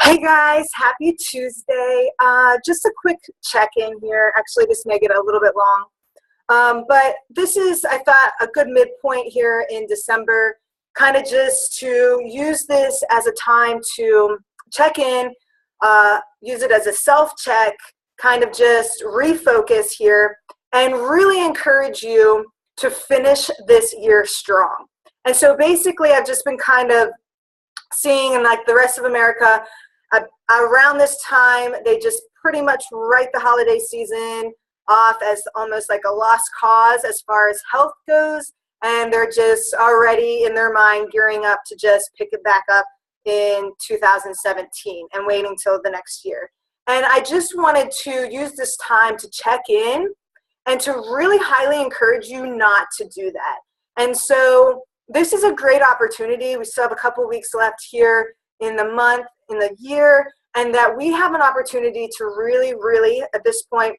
Hey guys, happy Tuesday. Just a quick check-in here. Actually, this may get a little bit long. But this is, I thought, a good midpoint here in December, kind of just to use this as a time to check in, use it as a self-check, kind of just refocus here, and really encourage you to finish this year strong. And so basically, I've just been kind of seeing in like the rest of America, around this time, they just pretty much write the holiday season off as almost like a lost cause as far as health goes, and they're just already in their mind gearing up to just pick it back up in 2017 and waiting till the next year. And I just wanted to use this time to check in and to really highly encourage you not to do that. And so this is a great opportunity. We still have a couple weeks left here in the month, in the year, and that we have an opportunity to really, at this point,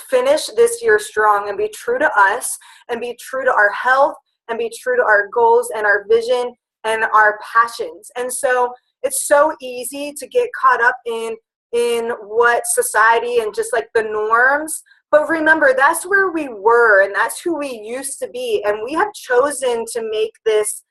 finish this year strong and be true to us and be true to our health and be true to our goals and our vision and our passions. And so it's so easy to get caught up in what society and just like the norms. But remember, that's where we were and that's who we used to be. And we have chosen to make this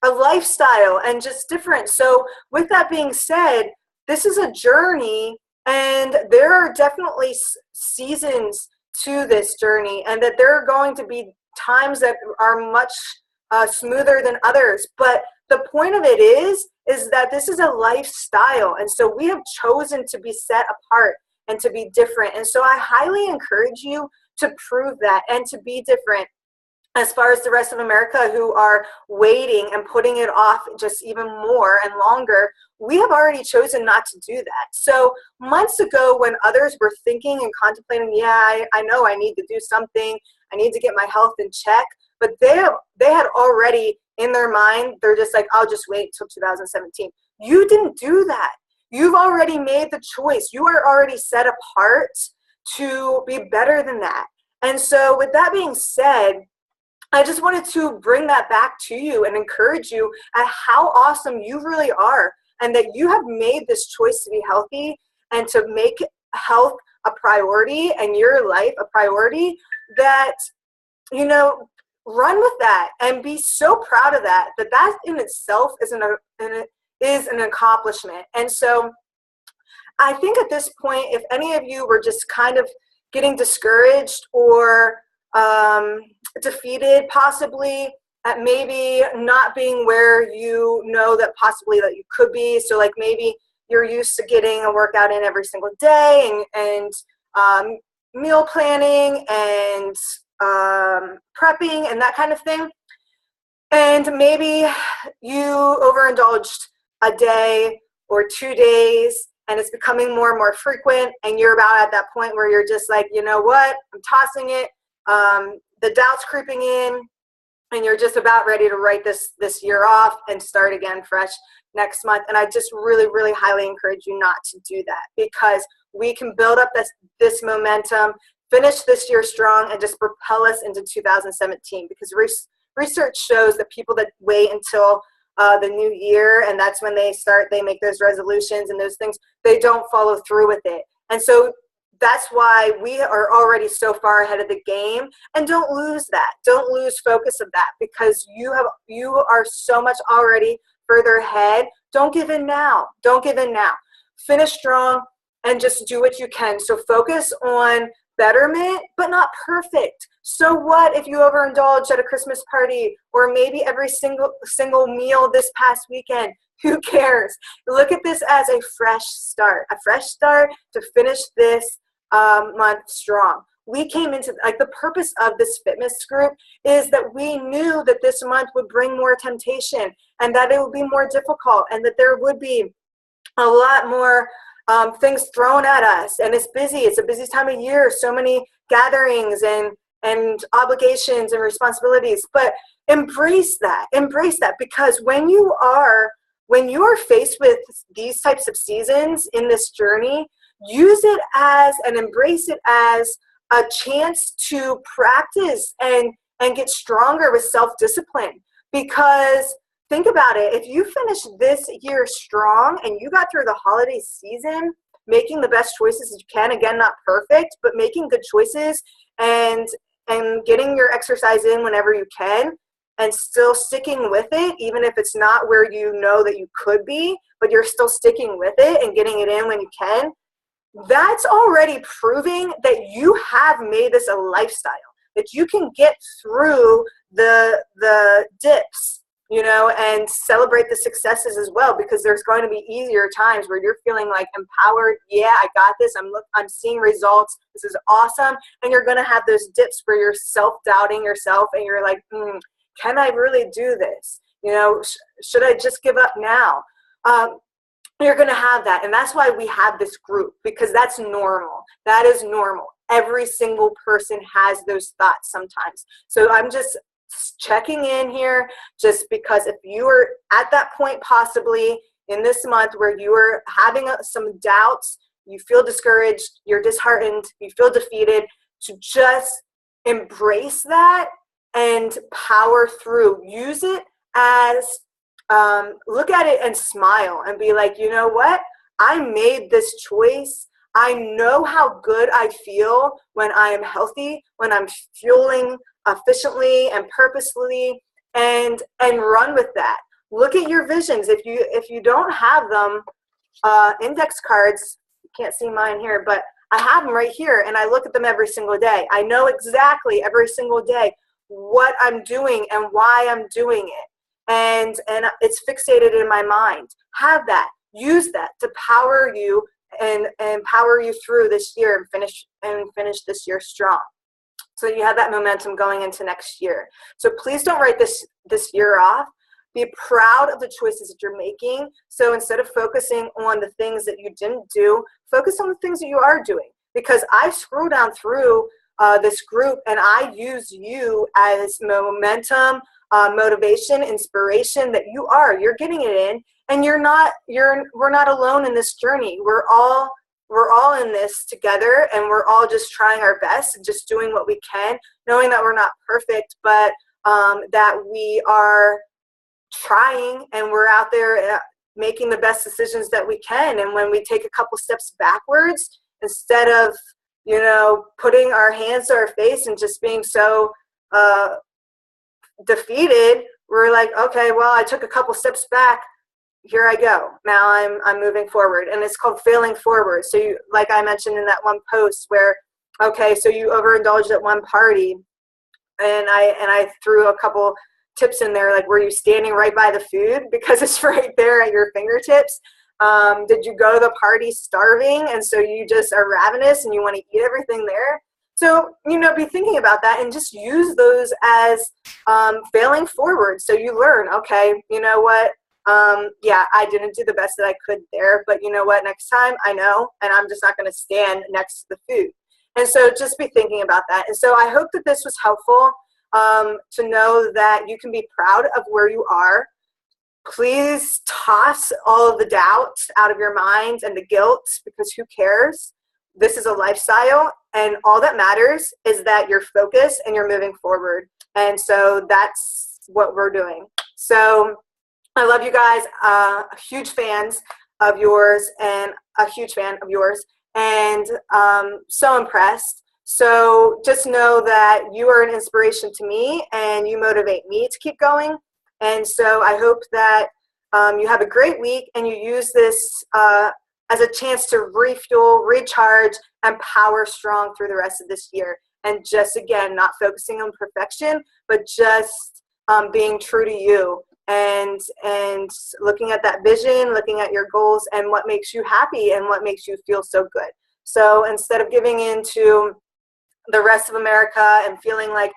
a lifestyle and just different. So with that being said, this is a journey and there are definitely seasons to this journey, and that there are going to be times that are much smoother than others. But the point of it is that this is a lifestyle. And so we have chosen to be set apart and to be different. And so I highly encourage you to prove that and to be different. As far as the rest of America who are waiting and putting it off just even more and longer, we have already chosen not to do that. So months ago when others were thinking and contemplating, yeah, I know I need to do something, I need to get my health in check, but they had already in their mind, they're just like, I'll just wait till 2017. You didn't do that. You've already made the choice. You are already set apart to be better than that. And so with that being said, I just wanted to bring that back to you and encourage you at how awesome you really are, and that you have made this choice to be healthy and to make health a priority and your life a priority, that, you know, run with that and be so proud of that, that in itself is an accomplishment. And so I think at this point, if any of you were just kind of getting discouraged or defeated possibly at maybe not being where you know that possibly that you could be, so like maybe you're used to getting a workout in every single day and meal planning and prepping and that kind of thing, and maybe you overindulged a day or 2 days and it's becoming more and more frequent, and you're about at that point where you're just like, you know what, I'm tossing it. The doubt's creeping in, and you're just about ready to write this year off and start again fresh next month. And I just really highly encourage you not to do that, because we can build up this momentum, finish this year strong, and just propel us into 2017. Because research shows that people that wait until the new year, and that's when they make those resolutions and those things, they don't follow through with it. And so that's why we are already so far ahead of the game, and don't lose that. Don't lose focus of that, because you are so much already further ahead. Don't give in now. Don't give in now. Finish strong and just do what you can. So focus on betterment, but not perfect. So what if you overindulge at a Christmas party, or maybe every single meal this past weekend? Who cares? Look at this as a fresh start to finish this month strong. We came into, like, the purpose of this fitness group is that we knew that this month would bring more temptation, and that it would be more difficult, and that there would be a lot more things thrown at us. And it's a busy time of year, so many gatherings and obligations and responsibilities. But embrace that, because when you are faced with these types of seasons in this journey, use it as and embrace it as a chance to practice and get stronger with self-discipline, because think about it. If you finish this year strong and you got through the holiday season, making the best choices you can, again, not perfect, but making good choices and getting your exercise in whenever you can, and still sticking with it, even if it's not where you know that you could be, but you're still sticking with it and getting it in when you can, that's already proving that you have made this a lifestyle, that you can get through the dips, you know, and celebrate the successes as well, because there's going to be easier times where you're feeling like empowered. Yeah, I got this. I'm seeing results. This is awesome. And you're going to have those dips where you're self-doubting yourself and you're like, can I really do this? You know, should I just give up now? You're going to have that. And that's why we have this group, because that's normal. That is normal. Every single person has those thoughts sometimes. So I'm just checking in here, just because if you are at that point possibly in this month where you are having some doubts, you feel discouraged, you're disheartened, you feel defeated, to just embrace that and power through. Use it as look at it and smile and be like, you know what? I made this choice. I know how good I feel when I am healthy, when I'm fueling efficiently and purposefully, and run with that. Look at your visions. If you don't have them, index cards, you can't see mine here, but I have them right here, and I look at them every single day. I know exactly every single day what I'm doing and why I'm doing it, and it's fixated in my mind. Have that. Use that to power you and power you through this year and finish this year strong. So you have that momentum going into next year. So please don't write this year off. Be proud of the choices that you're making. So instead of focusing on the things that you didn't do, focus on the things that you are doing. Because I scroll down through this group and I use you as momentum, motivation, inspiration that you're getting it in, and we're not alone in this journey. We're all in this together, and we're all just trying our best and just doing what we can, knowing that we're not perfect, but that we are trying, and we're out there making the best decisions that we can. And when we take a couple steps backwards, instead of, you know, putting our hands to our face and just being so defeated, we're like, okay, well, I took a couple steps back. Here I go. Now I'm moving forward, and it's called failing forward. So you, like I mentioned in that one post where, okay, so you overindulged at one party, and I threw a couple tips in there, like, were you standing right by the food because it's right there at your fingertips? Did you go to the party starving, and so you just are ravenous and you want to eat everything there? So, you know, be thinking about that and just use those as failing forward. So you learn, okay, you know what? Yeah, I didn't do the best that I could there, but you know what? Next time I know, and I'm just not going to stand next to the food. And so just be thinking about that. And so I hope that this was helpful to know that you can be proud of where you are. Please toss all of the doubts out of your minds and the guilt, because who cares? This is a lifestyle, and all that matters is that you're focused and you're moving forward. And so that's what we're doing. So I love you guys. Huge fans of yours, and a huge fan of yours, and so impressed. So just know that you are an inspiration to me, and you motivate me to keep going. And so I hope that you have a great week, and you use this as a chance to refuel, recharge, and power strong through the rest of this year. And just, again, not focusing on perfection, but just being true to you, and looking at that vision, looking at your goals, and what makes you happy and what makes you feel so good. So instead of giving into the rest of America and feeling like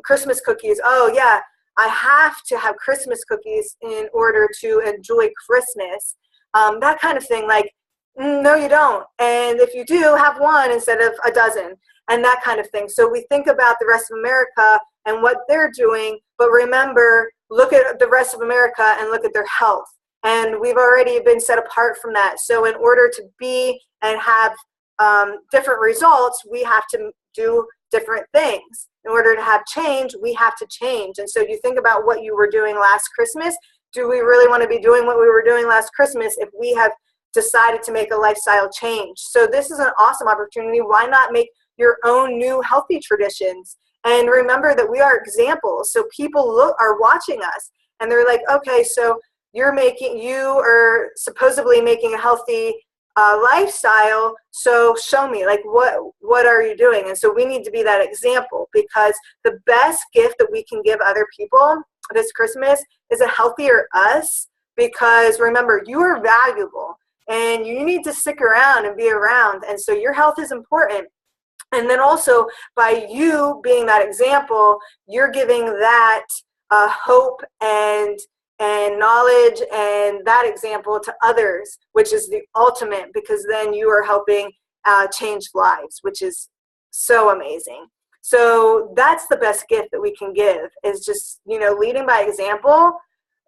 Christmas cookies, oh yeah, I have to have Christmas cookies in order to enjoy Christmas, that kind of thing, like, no, you don't. And if you do, have one instead of a dozen, and that kind of thing. So we think about the rest of America and what they're doing, but remember, look at the rest of America and look at their health. And we've already been set apart from that. So in order to be and have different results, we have to do different things. In order to have change, we have to change. And so you think about what you were doing last Christmas. Do we really want to be doing what we were doing last Christmas if we have decided to make a lifestyle change? So this is an awesome opportunity. Why not make your own new healthy traditions? And remember that we are examples. So people are watching us and they're like, okay, so you are supposedly making a healthy lifestyle. So show me, like, what are you doing? And so we need to be that example, because the best gift that we can give other people this Christmas is a healthier us. Because remember, you are valuable and you need to stick around and be around. And so your health is important. And then also by you being that example, you're giving that hope and knowledge and that example to others, which is the ultimate, because then you are helping change lives, which is so amazing. So that's the best gift that we can give, is just, leading by example,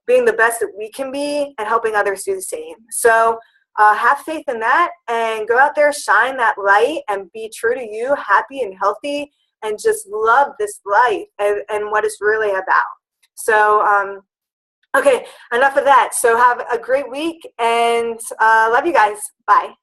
being the best that we can be, and helping others do the same. So have faith in that and go out there, shine that light, and be true to you, happy and healthy, and just love this life and what it's really about. So, okay, enough of that. So have a great week, and love you guys. Bye.